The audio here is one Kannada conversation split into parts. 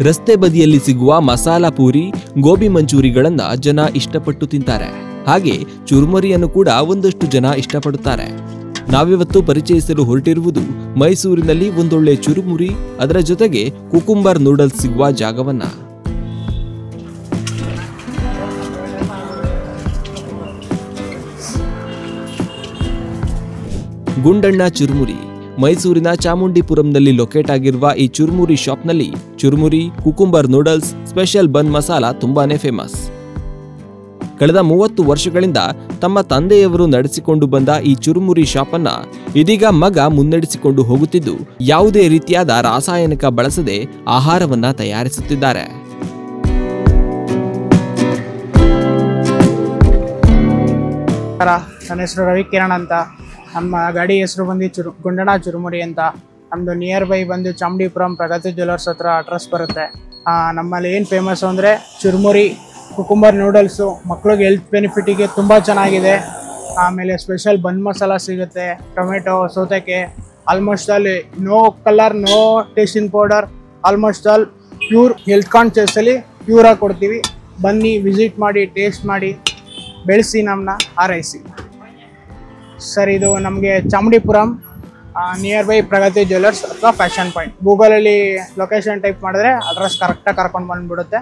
ರಸ್ತೆ ಬದಿಯಲ್ಲಿ ಸಿಗುವ ಮಸಾಲಾ ಪೂರಿ, ಗೋಬಿ ಮಂಚೂರಿಗಳನ್ನ ಜನ ಇಷ್ಟಪಟ್ಟು ತಿಂತಾರೆ. ಹಾಗೆ ಚುರುಮುರಿಯನ್ನು ಕೂಡ ಒಂದಷ್ಟು ಜನ ಇಷ್ಟಪಡುತ್ತಾರೆ. ನಾವಿವತ್ತು ಪರಿಚಯಿಸಲು ಹೊರಟಿರುವುದು ಮೈಸೂರಿನಲ್ಲಿ ಒಂದೊಳ್ಳೆ ಚುರುಮುರಿ, ಅದರ ಜೊತೆಗೆ ಕುಕುಂಬರ್ ನೂಡಲ್ಸ್ ಸಿಗುವ ಜಾಗವನ್ನ. ಗುಂಡಣ್ಣ ಚುರುಮುರಿ ಮೈಸೂರಿನ ಚಾಮುಂಡಿಪುರಂನಲ್ಲಿ ಲೊಕೇಟ್ ಆಗಿರುವ ಈ ಚುರುಮುರಿ ಶಾಪ್ನಲ್ಲಿ ಚುರುಮುರಿ, ಕುಕುಂಬರ್ ನೂಡಲ್ಸ್, ಸ್ಪೆಷಲ್ ಬನ್ ಮಸಾಲಾ ತುಂಬಾನೇ ಫೇಮಸ್. ಕಳೆದ 30 ವರ್ಷಗಳಿಂದ ತಮ್ಮ ತಂದೆಯವರು ನಡೆಸಿಕೊಂಡು ಬಂದ ಈ ಚುರುಮುರಿ ಶಾಪನ್ನ ಇದೀಗ ಮಗ ಮುನ್ನಡೆಸಿಕೊಂಡು ಹೋಗುತ್ತಿದ್ದು, ಯಾವುದೇ ರೀತಿಯಾದ ರಾಸಾಯನಿಕ ಬಳಸದೆ ಆಹಾರವನ್ನ ತಯಾರಿಸುತ್ತಿದ್ದಾರೆ. ನನ್ನ ಹೆಸರು ರವಿಕಿರಣ್ ಅಂತ. ನಮ್ಮ ಗಾಡಿ ಹೆಸರು ಬಂದು ಗುಂಡಣ್ಣ ಚುರುಮುರಿ ಅಂತ. ನಮ್ಮದು ನಿಯರ್ ಬೈ ಬಂದು ಚಾಮುಂಡಿಪುರಂ ಪ್ರಗತಿ ಜ್ಯುವೆಲ್ಲರ್ಸ್ ಹತ್ರ ಅಡ್ರೆಸ್ ಬರುತ್ತೆ. ನಮ್ಮಲ್ಲಿ ಏನು ಫೇಮಸ್ಸು ಅಂದರೆ ಚುರುಮುರಿ, ಕುಕುಂಬರ್ ನೂಡಲ್ಸು, ಮಕ್ಳಿಗೆ ಹೆಲ್ತ್ ಬೆನಿಫಿಟಿಗೆ ತುಂಬ ಚೆನ್ನಾಗಿದೆ. ಆಮೇಲೆ ಸ್ಪೆಷಲ್ ಬನ್ ಮಸಾಲ ಸಿಗುತ್ತೆ, ಟೊಮೆಟೊ, ಸೌತೆಕಾಯಿ, almost all no colour, no tasting powder, almost all pure health ಕಾನ್ಷಿಯಸಲ್ಲಿ ಪ್ಯೂರಾಗಿ ಕೊಡ್ತೀವಿ. ಬನ್ನಿ, ವಿಸಿಟ್ ಮಾಡಿ, ಟೇಸ್ಟ್ ಮಾಡಿ, ಬೆಳೆಸಿ, ನಮ್ಮನ್ನ ಹಾರೈಸಿ. ಸರ್, ಇದು ನಮಗೆ ಚಾಮುಂಡಿಪುರಂ ನಿಯರ್ ಬೈ ಪ್ರಗತಿ ಜ್ಯುವೆಲ್ಲರ್ಸ್ ಅಥವಾ ಫ್ಯಾಷನ್ ಪಾಯಿಂಟ್. ಗೂಗಲಲ್ಲಿ ಲೊಕೇಶನ್ ಟೈಪ್ ಮಾಡಿದ್ರೆ ಅಡ್ರೆಸ್ ಕರೆಕ್ಟಾಗಿ ಕರ್ಕೊಂಡು ಬಂದುಬಿಡುತ್ತೆ.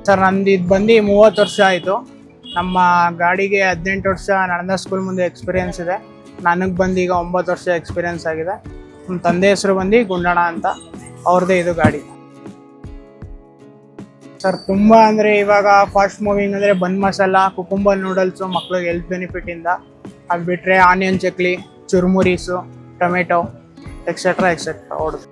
ಸರ್, ನಂದು ಇದು ಬಂದು 30 ವರ್ಷ ಆಯಿತು. ನಮ್ಮ ಗಾಡಿಗೆ 18 ವರ್ಷ ನಡೆದ ಸ್ಕೂಲ್ ಮುಂದೆ ಎಕ್ಸ್ಪೀರಿಯೆನ್ಸ್ ಇದೆ. ನನಗೆ ಬಂದು ಈಗ 9 ವರ್ಷ ಎಕ್ಸ್ಪೀರಿಯೆನ್ಸ್ ಆಗಿದೆ. ನಮ್ಮ ತಂದೆ ಹೆಸರು ಬಂದು ಗುಂಡಣ್ಣ ಅಂತ, ಅವ್ರದ್ದೇ ಇದು ಗಾಡಿ. ಸರ್, ತುಂಬ ಅಂದರೆ ಇವಾಗ ಫಾಸ್ಟ್ ಮೂವಿಂಗ್ ಅಂದರೆ ಬನ್ ಮಸಾಲ, ಕುಕುಂಬರ್ ನೂಡಲ್ಸು, ಮಕ್ಳಿಗೆ ಹೆಲ್ತ್ ಬೆನಿಫಿಟಿಂದ. ಅದು ಬಿಟ್ಟರೆ ಆನಿಯನ್ ಚಕ್ಲಿ, ಚುರುಮುರೀಸು, ಟೊಮೆಟೊ, ಎಕ್ಸೆಟ್ರಾ ಓಡುತ್ತೆ.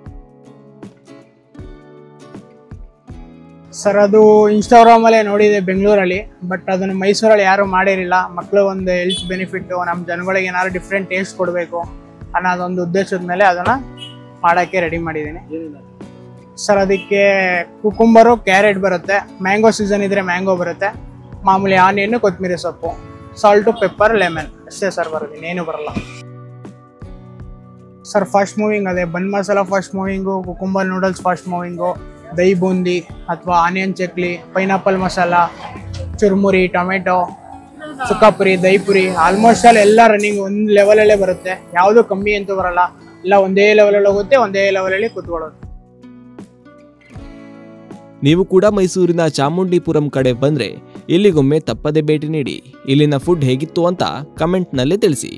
ಸರ್, ಅದು ಇನ್ಸ್ಟಾಗ್ರಾಮಲ್ಲೇ ನೋಡಿದೆ ಬೆಂಗಳೂರಲ್ಲಿ, ಬಟ್ ಅದನ್ನು ಮೈಸೂರಲ್ಲಿ ಯಾರೂ ಮಾಡಿರಲಿಲ್ಲ. ಮಕ್ಕಳು ಒಂದು ಹೆಲ್ತ್ ಬೆನಿಫಿಟ್ಟು, ನಮ್ಮ ಜನಗಳಿಗೆ ಏನಾದ್ರು ಡಿಫ್ರೆಂಟ್ ಟೇಸ್ಟ್ ಕೊಡಬೇಕು ಅನ್ನೋದೊಂದು ಉದ್ದೇಶದ ಮೇಲೆ ಅದನ್ನು ಮಾಡೋಕ್ಕೆ ರೆಡಿ ಮಾಡಿದ್ದೀನಿ. ಸರ್, ಅದಕ್ಕೆ ಕುಕುಂಬರು, ಕ್ಯಾರೆಟ್ ಬರುತ್ತೆ, ಮ್ಯಾಂಗೋ ಸೀಸನ್ ಇದ್ದರೆ ಮ್ಯಾಂಗೋ ಬರುತ್ತೆ, ಮಾಮೂಲಿ ಆನಿಯನ್ನು, ಕೊತ್ತಂಬರಿ ಸೊಪ್ಪು, ಸಾಲ್ಟು, ಪೆಪ್ಪರ್, ಲೆಮನ್ ಅಷ್ಟೇ ಸರ್ ಬರೋದು, ಇನ್ನೇನು ಬರಲ್ಲ. ಸರ್, ಫಾಸ್ಟ್ ಮೂವಿಂಗ್ ಅದೇ bun masala fast moving, cucumber noodles fast moving, dahi boondi ಅಥವಾ onion chakli, pineapple masala, churumuri, tomato, ಸುಕ್ಕಾಪುರಿ, ದಹಿ ಪುರಿ, ಆಲ್ಮೋಸ್ಟ್ ಆಲ್ ಎಲ್ಲ ರನ್ನಿಂಗ್ ಒಂದು ಲೆವೆಲಲ್ಲೇ ಬರುತ್ತೆ. ಯಾವುದೂ ಕಮ್ಮಿ ಅಂತೂ ಬರಲ್ಲ, ಎಲ್ಲ ಒಂದೇ ಲೆವೆಲಲ್ಲಿ ಹೋಗುತ್ತೆ, ಒಂದೇ ಲೆವೆಲಲ್ಲಿ ಕೂತ್ಕೊಳ್ಳೋದು. ನೀವು ಕೂಡ ಮೈಸೂರಿನ ಚಾಮುಂಡಿಪುರಂ ಕಡೆ ಬಂದ್ರೆ ಇಲ್ಲಿಗೊಮ್ಮೆ ತಪ್ಪದೆ ಭೇಟಿ ನೀಡಿ. ಇಲ್ಲಿನ ಫುಡ್ ಹೇಗಿತ್ತು ಅಂತ ಕಮೆಂಟ್ನಲ್ಲಿ ತಿಳಿಸಿ.